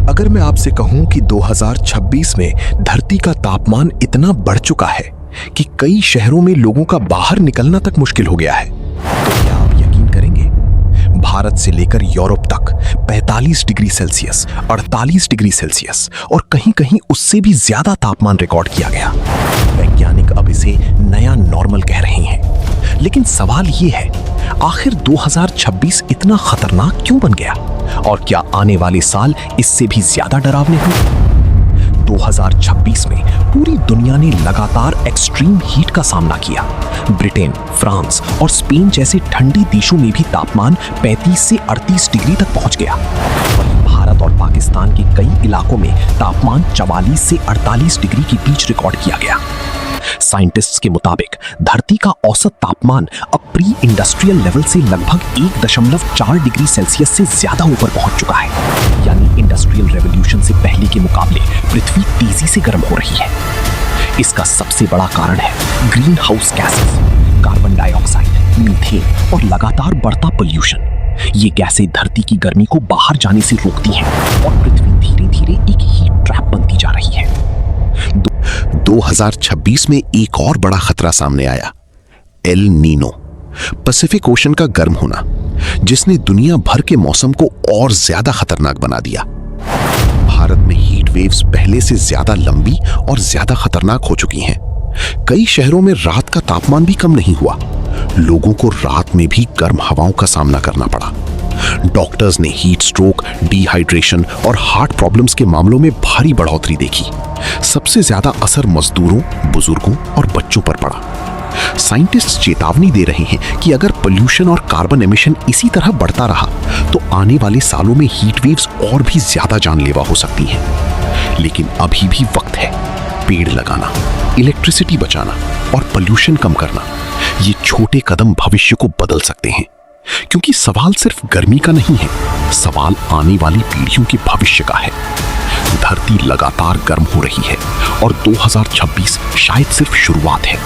अगर मैं आपसे कहूं कि 2026 में धरती का तापमान इतना बढ़ चुका है कि कई शहरों में लोगों का बाहर निकलना तक मुश्किल हो गया है, तो क्या आप यकीन करेंगे? भारत से लेकर यूरोप तक 45 डिग्री सेल्सियस, 48 डिग्री सेल्सियस और कहीं-कहीं उससे भी ज्यादा तापमान रिकॉर्ड किया गया। वैज्ञानिक अब इसे नया नॉर्मल कह रहे हैं। लेकिन सवाल ये है, आखिर 2026 इतना खतरनाक क्यों बन गया? और क्या आने वाले साल इससे भी ज्यादा डरावने होंगे? 2026 में पूरी दुनिया ने लगातार एक्सट्रीम हीट का सामना किया। ब्रिटेन, फ्रांस और स्पेन जैसे ठंडे देशों में भी तापमान 35 से 38 डिग्री तक पहुंच गया। वहीं भारत और पाकिस्तान के कई इलाकों में तापमान 44 से 48 डिग्री के बीच रिकॉर्ड किया गया। साइंटिस्ट्स के मुताबिक धरती का औसत तापमान अब प्री इंडस्ट्रियल लेवल से लगभग 1.4 डिग्री सेल्सियस से ज्यादा ऊपर पहुंच चुका है। यानी इंडस्ट्रियल रेवोल्यूशन से पहले के मुकाबले पृथ्वी तेजी से गर्म हो रही है। इसका सबसे बड़ा कारण है green house gases, carbon dioxide, methane और लगातार बढ़ता पोल्यूशन। ये गैसें धरती की गर्मी को बाहर जाने से रोकती हैं और पृथ्वी धीरे-धीरे एक हीट ट्रैप बनती जा रही है। 2026 में एक और बड़ा खतरा सामने आया, एल नीनो, पैसिफिक ओशन का गर्म होना, जिसने दुनिया भर के मौसम को और ज्यादा खतरनाक बना दिया। भारत में हीट वेव्स पहले से ज्यादा लंबी और ज्यादा खतरनाक हो चुकी हैं। कई शहरों में रात का तापमान भी कम नहीं हुआ। लोगों को रात में भी गर्म हवाओं का सामना करना पड़ा। डॉक्टर्स ने हीट स्ट्रोक, डिहाइड्रेशन और हार्ट प्रॉब्लम्स के मामलों में भारी बढ़ोतरी देखी। सबसे ज्यादा असर मजदूरों, बुजुर्गों और बच्चों पर पड़ा। साइंटिस्ट चेतावनी दे रहे हैं कि अगर पोल्यूशन और कार्बन एमिशन इसी तरह बढ़ता रहा तो आने वाले सालों में हीट वेव्स और भी ज्यादा जानलेवा हो सकती हैं। लेकिन अभी भी वक्त है। पेड़ लगाना, इलेक्ट्रिसिटी बचाना और पोल्यूशन कम करना, ये छोटे कदम भविष्य को बदल सकते हैं। क्योंकि सवाल सिर्फ गर्मी का नहीं है, सवाल आने वाली पीढ़ियों के भविष्य का है। धरती लगातार गर्म हो रही है और 2026 शायद सिर्फ शुरुआत है।